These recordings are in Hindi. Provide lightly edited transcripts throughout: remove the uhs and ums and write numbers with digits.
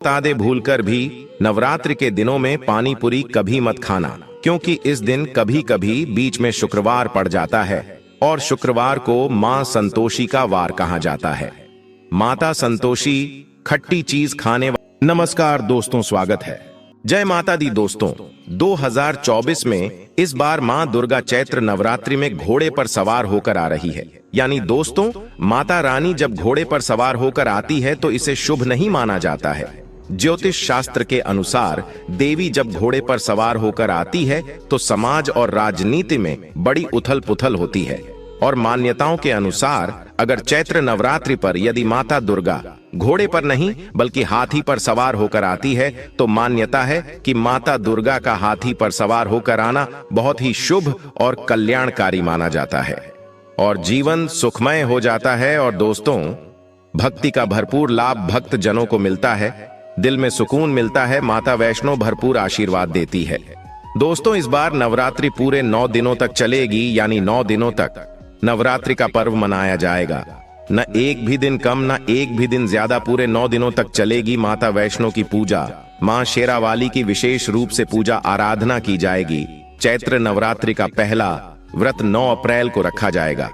बता दे भूलकर भी नवरात्रि के दिनों में पानी पूरी कभी मत खाना, क्योंकि इस दिन कभी कभी बीच में शुक्रवार पड़ जाता है और शुक्रवार को मां संतोषी का वार कहा जाता है। माता संतोषी खट्टी चीज खाने नमस्कार दोस्तों, स्वागत है। जय माता दी दोस्तों। 2024 में इस बार मां दुर्गा चैत्र नवरात्रि में घोड़े पर सवार होकर आ रही है। यानी दोस्तों, माता रानी जब घोड़े पर सवार होकर आती है तो इसे शुभ नहीं माना जाता है। ज्योतिष शास्त्र के अनुसार देवी जब घोड़े पर सवार होकर आती है तो समाज और राजनीति में बड़ी उथल पुथल होती है। और मान्यताओं के अनुसार अगर चैत्र नवरात्रि पर यदि माता दुर्गा घोड़े पर नहीं बल्कि हाथी पर सवार होकर आती है तो मान्यता है कि माता दुर्गा का हाथी पर सवार होकर आना बहुत ही शुभ और कल्याणकारी माना जाता है और जीवन सुखमय हो जाता है। और दोस्तों, भक्ति का भरपूर लाभ भक्त जनों को मिलता है, दिल में सुकून मिलता है। माता वैष्णो भरपूर आशीर्वाद देती है। दोस्तों, इस बार नवरात्रि पूरे 9 दिनों तक चलेगी, यानी 9 दिनों तक नवरात्रि का पर्व मनाया जाएगा। न एक भी दिन कम न एक भी दिन ज्यादा, पूरे 9 दिनों तक चलेगी माता वैष्णो की पूजा। मां शेरावाली की विशेष रूप से पूजा आराधना की जाएगी। चैत्र नवरात्रि का पहला व्रत 9 अप्रैल को रखा जाएगा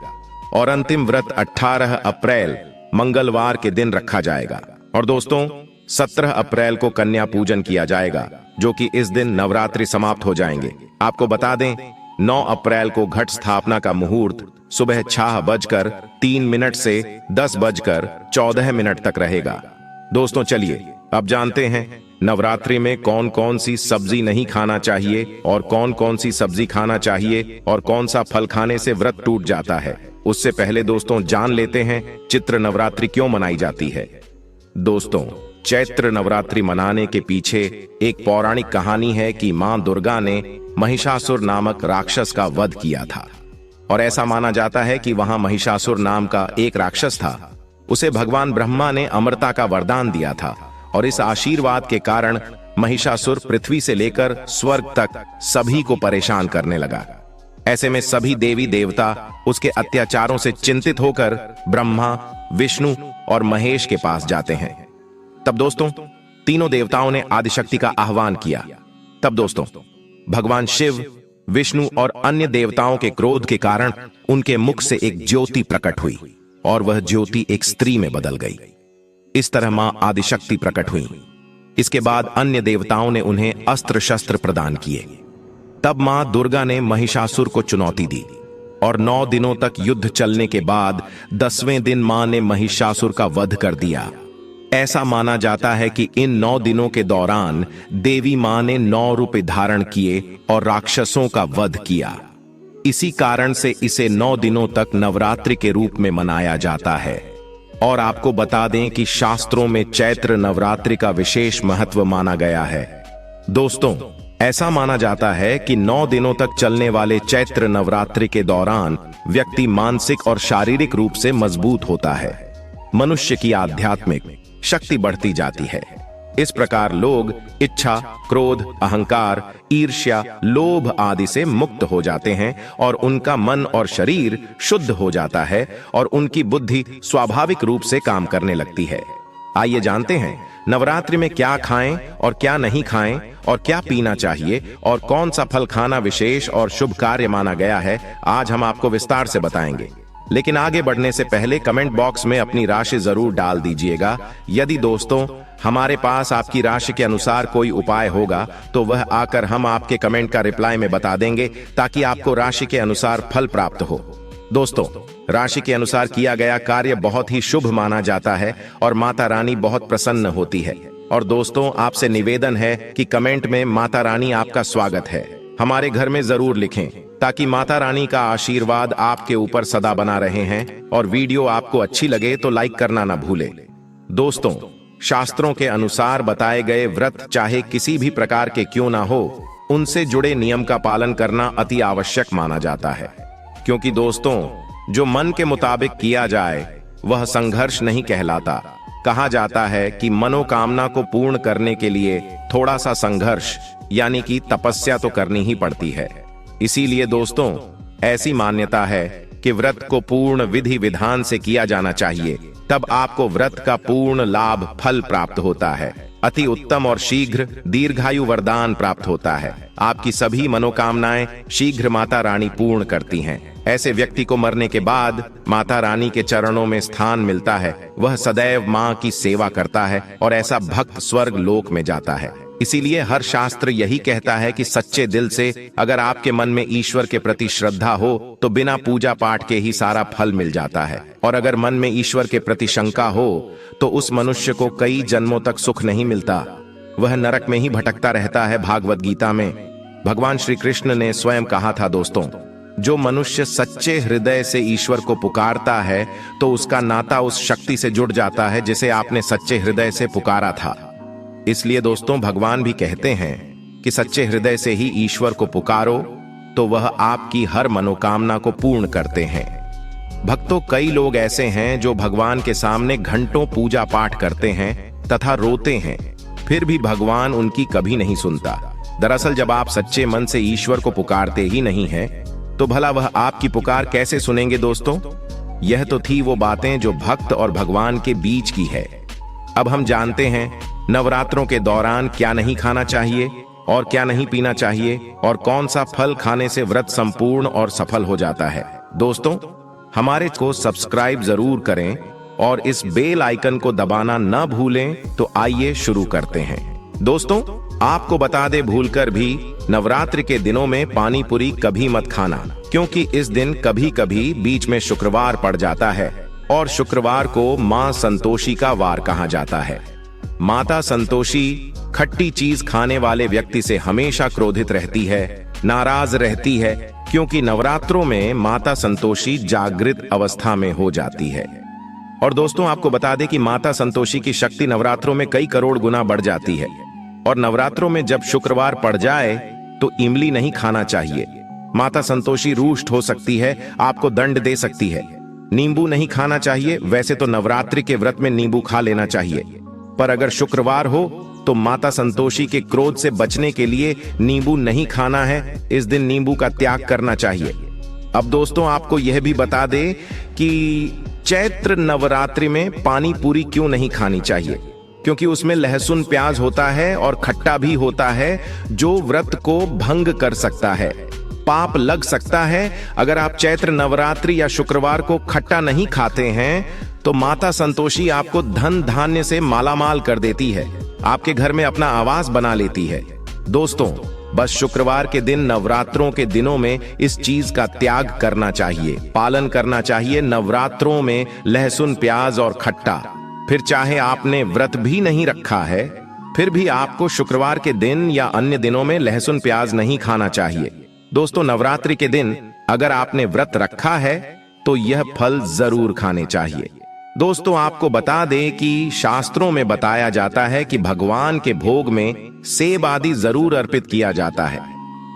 और अंतिम व्रत 18 अप्रैल मंगलवार के दिन रखा जाएगा। और दोस्तों, 17 अप्रैल को कन्या पूजन किया जाएगा, जो कि इस दिन नवरात्रि समाप्त हो जाएंगे। आपको बता दें, 9 अप्रैल को घट स्थापना का मुहूर्त सुबह 6:03 से 10:14 तक रहेगा। दोस्तों, चलिए अब जानते हैं नवरात्रि में कौन कौन सी सब्जी नहीं खाना चाहिए और कौन कौन सी सब्जी खाना चाहिए और कौन सा फल खाने से व्रत टूट जाता है। उससे पहले दोस्तों जान लेते हैं चैत्र नवरात्रि क्यों मनाई जाती है। दोस्तों, चैत्र नवरात्रि मनाने के पीछे एक पौराणिक कहानी है कि मां दुर्गा ने महिषासुर नामक राक्षस का वध किया था। और ऐसा माना जाता है कि वहां महिषासुर नाम का एक राक्षस था। उसे भगवान ब्रह्मा ने अमरता का वरदान दिया था और इस आशीर्वाद के कारण महिषासुर पृथ्वी से लेकर स्वर्ग तक सभी को परेशान करने लगा। ऐसे में सभी देवी देवता उसके अत्याचारों से चिंतित होकर ब्रह्मा, विष्णु और महेश के पास जाते हैं। तब दोस्तों, तीनों देवताओं ने आदिशक्ति का आह्वान किया। तब दोस्तों, भगवान शिव, विष्णु और अन्य देवताओं के क्रोध के कारण उनके मुख से एक ज्योति प्रकट हुई और वह ज्योति एक स्त्री में बदल गई। इस तरह मां आदिशक्ति प्रकट हुई। इसके बाद अन्य देवताओं ने उन्हें अस्त्र शस्त्र प्रदान किए। तब मां दुर्गा ने महिषासुर को चुनौती दी और 9 दिनों तक युद्ध चलने के बाद 10वें दिन मां ने महिषासुर का वध कर दिया। ऐसा माना जाता है कि इन 9 दिनों के दौरान देवी मां ने 9 रूप धारण किए और राक्षसों का वध किया। इसी कारण से इसे 9 दिनों तक नवरात्रि के रूप में मनाया जाता है। और आपको बता दें कि शास्त्रों में चैत्र नवरात्रि का विशेष महत्व माना गया है। दोस्तों, ऐसा माना जाता है कि 9 दिनों तक चलने वाले चैत्र नवरात्रि के दौरान व्यक्ति मानसिक और शारीरिक रूप से मजबूत होता है। मनुष्य की आध्यात्मिक शक्ति बढ़ती जाती है। इस प्रकार लोग इच्छा, क्रोध, अहंकार, ईर्ष्या, लोभ आदि से मुक्त हो जाते हैं और उनका मन और शरीर शुद्ध हो जाता है और उनकी बुद्धि स्वाभाविक रूप से काम करने लगती है। आइए जानते हैं नवरात्रि में क्या खाएं और क्या नहीं खाएं और क्या पीना चाहिए और कौन सा फल खाना विशेष और शुभ कार्य माना गया है। आज हम आपको विस्तार से बताएंगे, लेकिन आगे बढ़ने से पहले कमेंट बॉक्स में अपनी राशि जरूर डाल दीजिएगा। यदि दोस्तों हमारे पास आपकी राशि के अनुसार कोई उपाय होगा तो वह आकर हम आपके कमेंट का रिप्लाई में बता देंगे, ताकि आपको राशि के अनुसार फल प्राप्त हो। दोस्तों, राशि के अनुसार किया गया कार्य बहुत ही शुभ माना जाता है और माता रानी बहुत प्रसन्न होती है। और दोस्तों, आपसे निवेदन है कि कमेंट में माता रानी आपका स्वागत है हमारे घर में जरूर लिखें, ताकि माता रानी का आशीर्वाद आपके ऊपर सदा बना रहे हैं। और वीडियो आपको अच्छी लगे तो लाइक करना ना भूलें। दोस्तों, शास्त्रों के अनुसार बताए गए व्रत चाहे किसी भी प्रकार के क्यों ना हो, उनसे जुड़े नियम का पालन करना अति आवश्यक माना जाता है। क्योंकि दोस्तों, जो मन के मुताबिक किया जाए वह संघर्ष नहीं कहलाता। कहा जाता है कि मनोकामना को पूर्ण करने के लिए थोड़ा सा संघर्ष यानी कि तपस्या तो करनी ही पड़ती है। इसीलिए दोस्तों, ऐसी मान्यता है कि व्रत को पूर्ण विधि विधान से किया जाना चाहिए, तब आपको व्रत का पूर्ण लाभ फल प्राप्त होता है। अति उत्तम और शीघ्र दीर्घायु वरदान प्राप्त होता है। आपकी सभी मनोकामनाएं शीघ्र माता रानी पूर्ण करती हैं। ऐसे व्यक्ति को मरने के बाद माता रानी के चरणों में स्थान मिलता है। वह सदैव मां की सेवा करता है और ऐसा भक्त स्वर्ग लोक में जाता है। इसीलिए हर शास्त्र यही कहता है कि सच्चे दिल से अगर आपके मन में ईश्वर के प्रति श्रद्धा हो तो बिना पूजा पाठ के ही सारा फल मिल जाता है। और अगर मन में ईश्वर के प्रति शंका हो तो उस मनुष्य को कई जन्मों तक सुख नहीं मिलता, वह नरक में ही भटकता रहता है। भागवत गीता में भगवान श्री कृष्ण ने स्वयं कहा था, दोस्तों, जो मनुष्य सच्चे हृदय से ईश्वर को पुकारता है तो उसका नाता उस शक्ति से जुड़ जाता है जिसे आपने सच्चे हृदय से पुकारा था। इसलिए दोस्तों, भगवान भी कहते हैं कि सच्चे हृदय से ही ईश्वर को पुकारो तो वह आपकी हर मनोकामना को पूर्ण करते हैं। भक्तों, कई लोग ऐसे हैं जो भगवान के सामने घंटों पूजा पाठ करते हैं तथा रोते हैं, फिर भी भगवान उनकी कभी नहीं सुनता। दरअसल जब आप सच्चे मन से ईश्वर को पुकारते ही नहीं हैं, तो भला वह आपकी पुकार कैसे सुनेंगे। दोस्तों, यह तो थी वो बातें जो भक्त और भगवान के बीच की है। अब हम जानते हैं नवरात्रों के दौरान क्या नहीं खाना चाहिए और क्या नहीं पीना चाहिए और कौन सा फल खाने से व्रत संपूर्ण और सफल हो जाता है। दोस्तों, हमारे को सब्सक्राइब जरूर करें और इस बेल आइकन को दबाना न भूलें। तो आइए शुरू करते हैं। दोस्तों, आपको बता दे, भूलकर भी नवरात्रि के दिनों में पानी पूरी कभी मत खाना, क्योंकि इस दिन कभी कभी बीच में शुक्रवार पड़ जाता है और शुक्रवार को मां संतोषी का वार कहा जाता है। माता संतोषी खट्टी चीज खाने वाले व्यक्ति से हमेशा क्रोधित रहती है, नाराज रहती है, क्योंकि नवरात्रों में माता संतोषी जागृत अवस्था में हो जाती है। और दोस्तों, आपको बता दें कि माता संतोषी की शक्ति नवरात्रों में कई करोड़ गुना बढ़ जाती है। और नवरात्रों में जब शुक्रवार पड़ जाए तो इमली नहीं खाना चाहिए। माता संतोषी रुष्ट हो सकती है, आपको दंड दे सकती है। नींबू नहीं खाना चाहिए। वैसे तो नवरात्रि के व्रत में नींबू खा लेना चाहिए, पर अगर शुक्रवार हो तो माता संतोषी के क्रोध से बचने के लिए नींबू नहीं खाना है। इस दिन नींबू का त्याग करना चाहिए। अब दोस्तों, आपको यह भी बता दे कि चैत्र नवरात्रि में पानी पूरी क्यों नहीं खानी चाहिए, क्योंकि उसमें लहसुन प्याज होता है और खट्टा भी होता है जो व्रत को भंग कर सकता है। पाप लग सकता है। अगर आप चैत्र नवरात्रि या शुक्रवार को खट्टा नहीं खाते हैं तो माता संतोषी आपको धन धान्य से मालामाल कर देती है, आपके घर में अपना आवास बना लेती है। दोस्तों, बस शुक्रवार के दिन नवरात्रों के दिनों में इस चीज का त्याग करना चाहिए, पालन करना चाहिए। नवरात्रों में लहसुन प्याज और खट्टा, फिर चाहे आपने व्रत भी नहीं रखा है, फिर भी आपको शुक्रवार के दिन या अन्य दिनों में लहसुन प्याज नहीं खाना चाहिए। दोस्तों, नवरात्रि के दिन अगर आपने व्रत रखा है तो यह फल जरूर खाने चाहिए। दोस्तों, आपको बता दें कि शास्त्रों में बताया जाता है कि भगवान के भोग में सेब आदि जरूर अर्पित किया जाता है।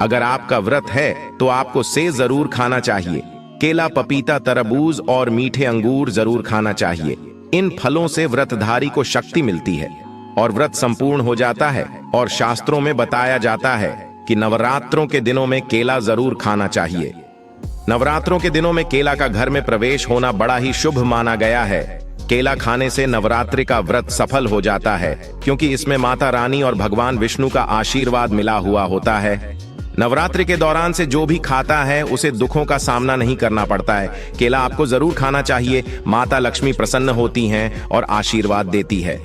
अगर आपका व्रत है तो आपको सेब जरूर खाना चाहिए। केला, पपीता, तरबूज और मीठे अंगूर जरूर खाना चाहिए। इन फलों से व्रतधारी को शक्ति मिलती है और व्रत संपूर्ण हो जाता है। और शास्त्रों में बताया जाता है कि नवरात्रों के दिनों में केला जरूर खाना चाहिए। नवरात्रों के दिनों में केला का घर में प्रवेश होना बड़ा ही शुभ माना गया है। केला खाने से नवरात्रि का व्रत सफल हो जाता है, क्योंकि इसमें माता रानी और भगवान विष्णु का आशीर्वाद मिला हुआ होता है। नवरात्रि के दौरान से जो भी खाता है उसे दुखों का सामना नहीं करना पड़ता है। केला आपको जरूर खाना चाहिए। माता लक्ष्मी प्रसन्न होती हैं और आशीर्वाद देती है।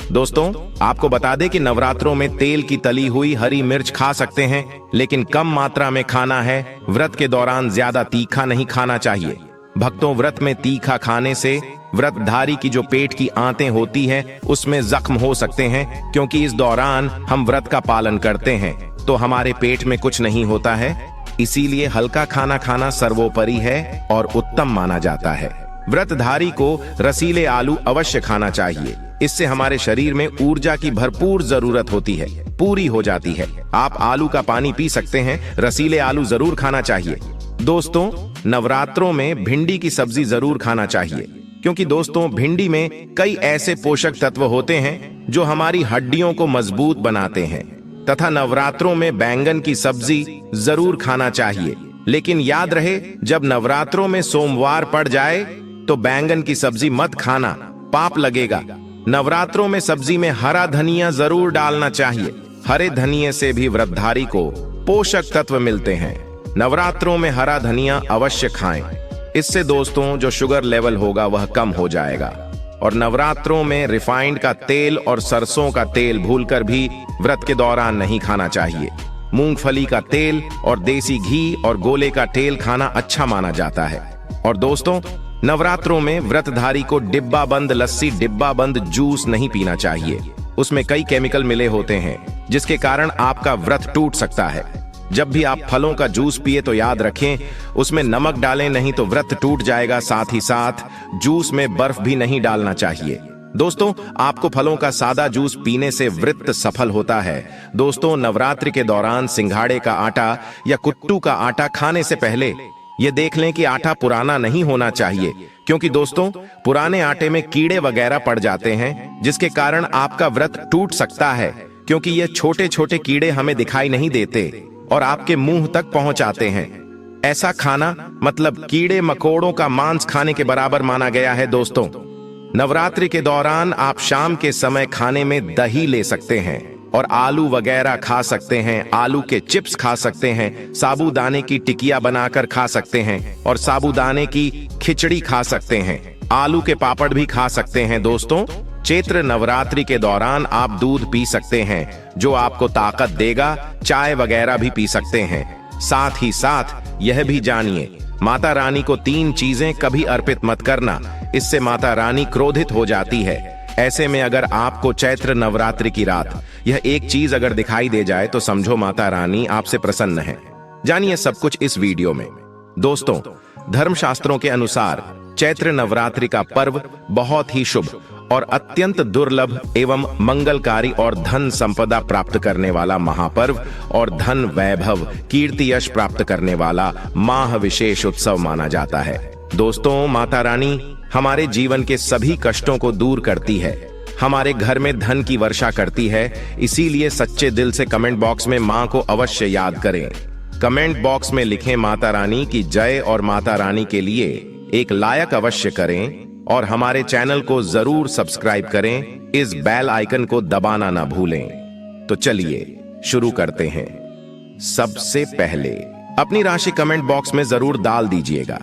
दोस्तों, आपको बता दें कि नवरात्रों में तेल की तली हुई हरी मिर्च खा सकते हैं, लेकिन कम मात्रा में खाना है। व्रत के दौरान ज्यादा तीखा नहीं खाना चाहिए। भक्तों, व्रत में तीखा खाने से व्रतधारी की जो पेट की आंतें होती हैं उसमें जख्म हो सकते हैं, क्योंकि इस दौरान हम व्रत का पालन करते हैं तो हमारे पेट में कुछ नहीं होता है। इसीलिए हल्का खाना खाना सर्वोपरि है और उत्तम माना जाता है। व्रतधारी को रसीले आलू अवश्य खाना चाहिए। इससे हमारे शरीर में ऊर्जा की भरपूर जरूरत होती है, पूरी हो जाती है। आप आलू का पानी पी सकते हैं, रसीले आलू जरूर खाना चाहिए। दोस्तों, नवरात्रों में भिंडी की सब्जी जरूर खाना चाहिए, क्योंकि दोस्तों, भिंडी में कई ऐसे पोषक तत्व होते हैं जो हमारी हड्डियों को मजबूत बनाते हैं। तथा नवरात्रों में बैंगन की सब्जी जरूर खाना चाहिए। लेकिन याद रहे, जब नवरात्रों में सोमवार पड़ जाए तो बैंगन की सब्जी मत खाना, पाप लगेगा। नवरात्रों में सब्जी में हरा धनिया जरूर डालना चाहिए। हरे धनिये से भी व्रतधारी को पोषक तत्व मिलते हैं। नवरात्रों में हरा धनिया अवश्य खाएं। इससे दोस्तों जो शुगर लेवल होगा वह कम हो जाएगा। और नवरात्रों में रिफाइंड का तेल और सरसों का तेल भूलकर भी व्रत के दौरान नहीं खाना चाहिए। मूंगफली का तेल और देसी घी और गोले का तेल खाना अच्छा माना जाता है। और दोस्तों नवरात्रों में व्रतधारी को डिब्बा बंद लस्सी, डिब्बा बंद जूस नहीं पीना चाहिए। उसमें कई केमिकल मिले होते हैं जिसके कारण आपका व्रत टूट सकता है। जब भी आप फलों का जूस पिए तो याद रखें उसमें नमक डालें, नहीं तो व्रत टूट जाएगा। साथ ही साथ जूस में बर्फ भी नहीं डालना चाहिए। दोस्तों आपको फलों का सादा जूस पीने से व्रत सफल होता है। दोस्तों नवरात्रि के दौरान सिंघाड़े का आटा या कुट्टू का आटा खाने से पहले ये देख लें कि आटा पुराना नहीं होना चाहिए, क्योंकि दोस्तों पुराने आटे में कीड़े वगैरह पड़ जाते हैं जिसके कारण आपका व्रत टूट सकता है, क्योंकि ये छोटे छोटे कीड़े हमें दिखाई नहीं देते और आपके मुंह तक पहुंच आते हैं। ऐसा खाना मतलब कीड़े मकोड़ों का मांस खाने के बराबर माना गया है। दोस्तों नवरात्रि के दौरान आप शाम के समय खाने में दही ले सकते हैं और आलू वगैरह खा सकते हैं। आलू के चिप्स खा सकते हैं, साबूदाने की टिकिया बनाकर खा सकते हैं और साबूदाने की खिचड़ी खा सकते हैं। आलू के पापड़ भी खा सकते हैं। दोस्तों चैत्र नवरात्रि के दौरान आप दूध पी सकते हैं जो आपको ताकत देगा। चाय वगैरह भी पी सकते हैं। साथ ही साथ यह भी जानिए माता रानी को 3 चीजें कभी अर्पित मत करना, इससे माता रानी क्रोधित हो जाती है। ऐसे में अगर आपको चैत्र नवरात्रि की रात यह एक चीज अगर दिखाई दे जाए तो समझो माता रानी आपसे प्रसन्न है। जानिए सब कुछ इस वीडियो में। दोस्तों धर्मशास्त्रों के अनुसार चैत्र नवरात्रि का पर्व बहुत ही शुभ और अत्यंत दुर्लभ एवं मंगलकारी और धन संपदा प्राप्त करने वाला महापर्व और धन वैभव कीर्ति यश प्राप्त करने वाला माह विशेष उत्सव माना जाता है। दोस्तों माता रानी हमारे जीवन के सभी कष्टों को दूर करती है, हमारे घर में धन की वर्षा करती है। इसीलिए सच्चे दिल से कमेंट बॉक्स में मां को अवश्य याद करें। कमेंट बॉक्स में लिखें माता रानी की जय और माता रानी के लिए एक लायक अवश्य करें और हमारे चैनल को जरूर सब्सक्राइब करें। इस बेल आइकन को दबाना ना भूलें। तो चलिए शुरू करते हैं। सबसे पहले अपनी राशि कमेंट बॉक्स में जरूर डाल दीजिएगा।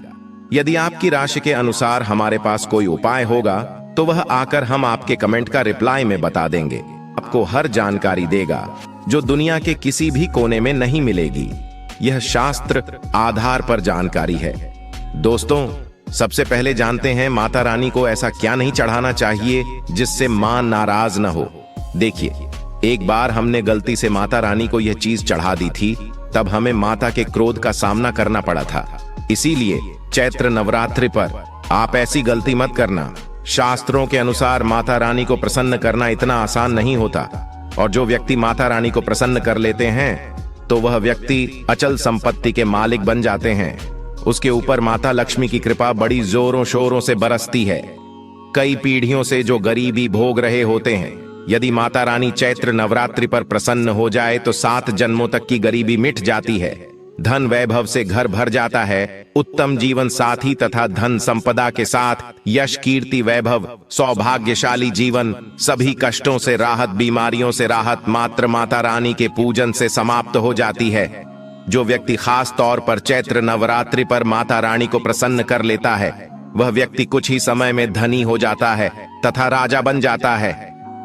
यदि आपकी राशि के अनुसार हमारे पास कोई उपाय होगा तो वह आकर हम आपके कमेंट का रिप्लाई में बता देंगे। आपको हर जानकारी देगा जो दुनिया के किसी भी कोने में नहीं मिलेगी। यह शास्त्र आधार पर जानकारी है। दोस्तों सबसे पहले जानते हैं माता रानी को ऐसा क्या नहीं चढ़ाना चाहिए जिससे मां नाराज न हो। देखिए एक बार हमने गलती से माता रानी को यह चीज चढ़ा दी थी, तब हमें माता के क्रोध का सामना करना पड़ा था। इसीलिए चैत्र नवरात्रि पर आप ऐसी गलती मत करना। शास्त्रों के अनुसार माता रानी को प्रसन्न करना इतना आसान नहीं होता, और जो व्यक्ति माता रानी को प्रसन्न कर लेते हैं तो वह व्यक्ति अचल संपत्ति के मालिक बन जाते हैं। उसके ऊपर माता लक्ष्मी की कृपा बड़ी जोरों शोरों से बरसती है। कई पीढ़ियों से जो गरीबी भोग रहे होते हैं, यदि माता रानी चैत्र नवरात्रि पर प्रसन्न हो जाए तो 7 जन्मों तक की गरीबी मिट जाती है। धन वैभव से घर भर जाता है। उत्तम जीवन साथी तथा धन संपदा के साथ यश कीर्ति वैभव सौभाग्यशाली जीवन, सभी कष्टों से राहत, बीमारियों से राहत मात्र माता रानी के पूजन से समाप्त हो जाती है। जो व्यक्ति खास तौर पर चैत्र नवरात्रि पर माता रानी को प्रसन्न कर लेता है वह व्यक्ति कुछ ही समय में धनी हो जाता है तथा राजा बन जाता है।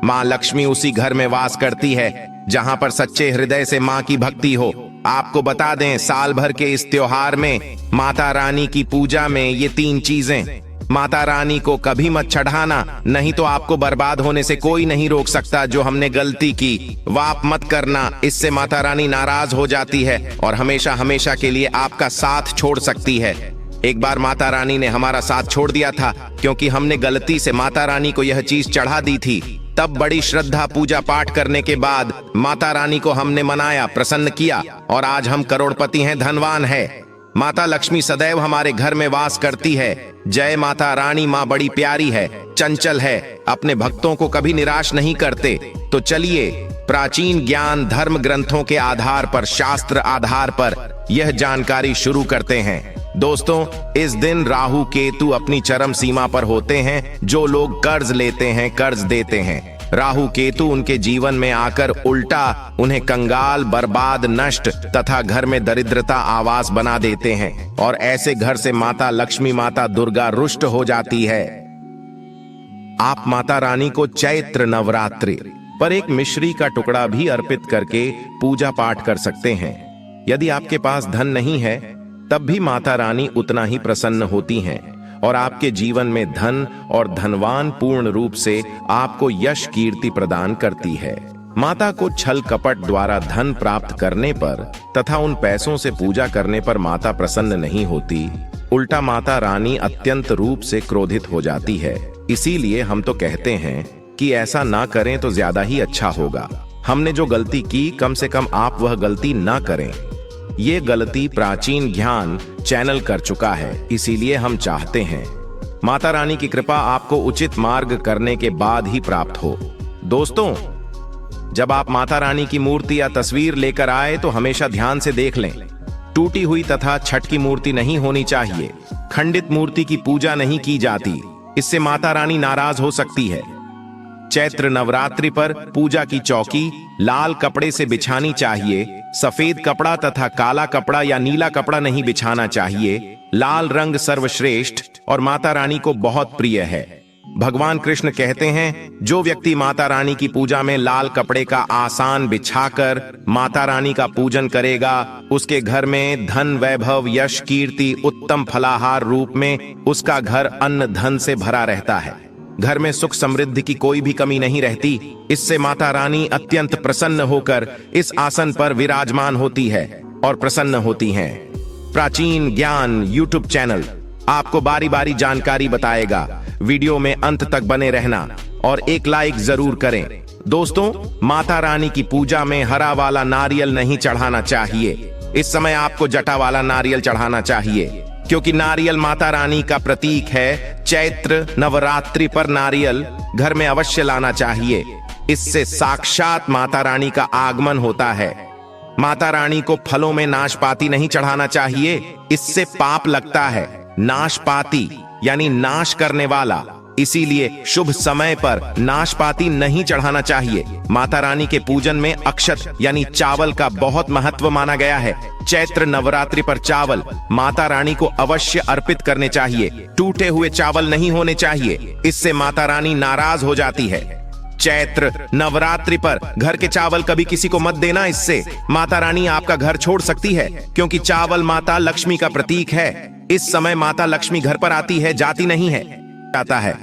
मां लक्ष्मी उसी घर में वास करती है जहां पर सच्चे हृदय से मां की भक्ति हो। आपको बता दें साल भर के इस त्योहार में माता रानी की पूजा में ये 3 चीजें माता रानी को कभी मत चढ़ाना, नहीं तो आपको बर्बाद होने से कोई नहीं रोक सकता। जो हमने गलती की वाप मत करना, इससे माता रानी नाराज हो जाती है और हमेशा हमेशा के लिए आपका साथ छोड़ सकती है। एक बार माता रानी ने हमारा साथ छोड़ दिया था क्योंकि हमने गलती से माता रानी को यह चीज चढ़ा दी थी। तब बड़ी श्रद्धा पूजा पाठ करने के बाद माता रानी को हमने मनाया, प्रसन्न किया और आज हम करोड़पति हैं, धनवान है। माता लक्ष्मी सदैव हमारे घर में वास करती है। जय माता रानी। माँ बड़ी प्यारी है, चंचल है, अपने भक्तों को कभी निराश नहीं करते। तो चलिए प्राचीन ज्ञान धर्म ग्रंथों के आधार पर, शास्त्र आधार पर यह जानकारी शुरू करते हैं। दोस्तों, इस दिन राहु केतु अपनी चरम सीमा पर होते हैं। जो लोग कर्ज लेते हैं, कर्ज देते हैं, राहु केतु उनके जीवन में आकर उल्टा उन्हें कंगाल, बर्बाद, नष्ट तथा घर में दरिद्रता आवास बना देते हैं और ऐसे घर से माता लक्ष्मी, माता दुर्गा रुष्ट हो जाती है। आप माता रानी को चैत्र नवरात्रि पर एक मिश्री का टुकड़ा भी अर्पित करके पूजा पाठ कर सकते हैं। यदि आपके पास धन नहीं है तब भी माता रानी उतना ही प्रसन्न होती हैं और आपके जीवन में धन और धनवान पूर्ण रूप से आपको यश कीर्ति प्रदान करती है। माता को छल कपट द्वारा धन प्राप्त करने पर तथा उन पैसों से पूजा करने पर माता प्रसन्न नहीं होती, उल्टा माता रानी अत्यंत रूप से क्रोधित हो जाती है। इसीलिए हम तो कहते हैं कि ऐसा ना करें तो ज्यादा ही अच्छा होगा। हमने जो गलती की, कम से कम आप वह गलती ना करें। ये गलती प्राचीन ज्ञान चैनल कर चुका है, इसीलिए हम चाहते हैं माता रानी की कृपा आपको उचित मार्ग करने के बाद ही प्राप्त हो। दोस्तों, जब आप माता रानी की मूर्ति या तस्वीर लेकर आए तो हमेशा ध्यान से देख लें। टूटी हुई तथा छठ की मूर्ति नहीं होनी चाहिए। खंडित मूर्ति की पूजा नहीं की जाती, इससे माता रानी नाराज हो सकती है। चैत्र नवरात्रि पर पूजा की चौकी लाल कपड़े से बिछानी चाहिए। सफेद कपड़ा तथा काला कपड़ा या नीला कपड़ा नहीं बिछाना चाहिए। लाल रंग सर्वश्रेष्ठ और माता रानी को बहुत प्रिय है। भगवान कृष्ण कहते हैं, जो व्यक्ति माता रानी की पूजा में लाल कपड़े का आसान बिछाकर माता रानी का पूजन करेगा, उसके घर में धन, वैभव, यश, कीर्ति, उत्तम फलाहार रूप में उसका घर अन्न धन से भरा रहता है। घर में सुख समृद्धि की कोई भी कमी नहीं रहती। इससे माता रानी अत्यंत प्रसन्न होकर इस आसन पर विराजमान होती है और प्रसन्न होती हैं। प्राचीन ज्ञान यूट्यूब चैनल आपको बारी बारी जानकारी बताएगा। वीडियो में अंत तक बने रहना और एक लाइक जरूर करें। दोस्तों, माता रानी की पूजा में हरा वाला नारियल नहीं चढ़ाना चाहिए। इस समय आपको जटा वाला नारियल चढ़ाना चाहिए, क्योंकि नारियल माता रानी का प्रतीक है। चैत्र नवरात्रि पर नारियल घर में अवश्य लाना चाहिए। इससे साक्षात माता रानी का आगमन होता है। माता रानी को फलों में नाशपाती नहीं चढ़ाना चाहिए, इससे पाप लगता है। नाशपाती यानी नाश करने वाला, इसीलिए शुभ समय पर नाशपाती नहीं चढ़ाना चाहिए। माता रानी के पूजन में अक्षत यानी चावल का बहुत महत्व माना गया है। चैत्र नवरात्रि पर चावल माता रानी को अवश्य अर्पित करने चाहिए। टूटे हुए चावल नहीं होने चाहिए, इससे माता रानी नाराज हो जाती है। चैत्र नवरात्रि पर घर के चावल कभी किसी को मत देना, इससे माता रानी आपका घर छोड़ सकती है, क्योंकि चावल माता लक्ष्मी का प्रतीक है। इस समय माता लक्ष्मी घर पर आती है, जाती नहीं है, आता है।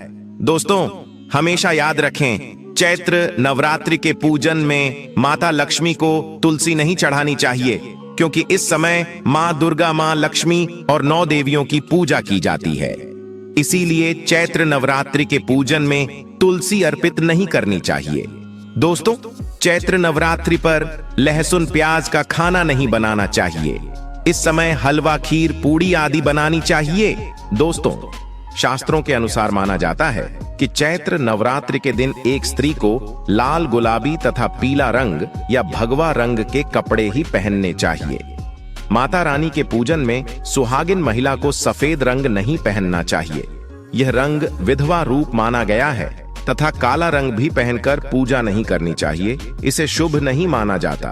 दोस्तों, हमेशा याद रखें, चैत्र नवरात्रि के पूजन में माता लक्ष्मी को तुलसी नहीं चढ़ानी चाहिए, क्योंकि इस समय मां दुर्गा, मां लक्ष्मी और 9 देवियों की पूजा की जाती है। इसीलिए चैत्र नवरात्रि के पूजन में तुलसी अर्पित नहीं करनी चाहिए। दोस्तों, चैत्र नवरात्रि पर लहसुन प्याज का खाना नहीं बनाना चाहिए। इस समय हलवा, खीर, पूड़ी आदि बनानी चाहिए। दोस्तों, शास्त्रों के अनुसार माना जाता है कि चैत्र नवरात्रि के दिन एक स्त्री को लाल, गुलाबी तथा पीला रंग या भगवा रंग के कपड़े ही पहनने चाहिए। माता रानी के पूजन में सुहागिन महिला को सफेद रंग नहीं पहनना चाहिए। यह रंग विधवा रूप माना गया है तथा काला रंग भी पहनकर पूजा नहीं करनी चाहिए, इसे शुभ नहीं माना जाता।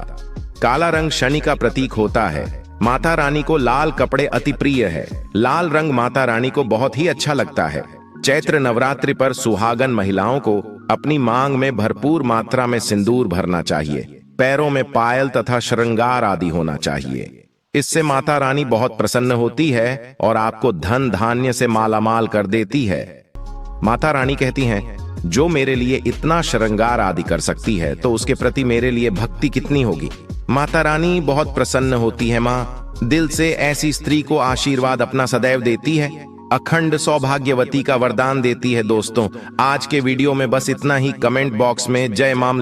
काला रंग शनि का प्रतीक होता है। माता रानी को लाल कपड़े अति प्रिय है। लाल रंग माता रानी को बहुत ही अच्छा लगता है। चैत्र नवरात्रि पर सुहागन महिलाओं को अपनी मांग में भरपूर मात्रा में सिंदूर भरना चाहिए। पैरों में पायल तथा श्रृंगार आदि होना चाहिए। इससे माता रानी बहुत प्रसन्न होती है और आपको धन धान्य से मालामाल कर देती है। माता रानी कहती हैं, जो मेरे लिए इतना श्रृंगार आदि कर सकती है तो उसके प्रति मेरे लिए भक्ति कितनी होगी। माता रानी बहुत प्रसन्न होती है। माँ दिल से ऐसी स्त्री को आशीर्वाद अपना सदैव देती है, अखंड सौभाग्यवती का वरदान देती है। दोस्तों, आज के वीडियो में बस इतना ही। कमेंट बॉक्स में जय मां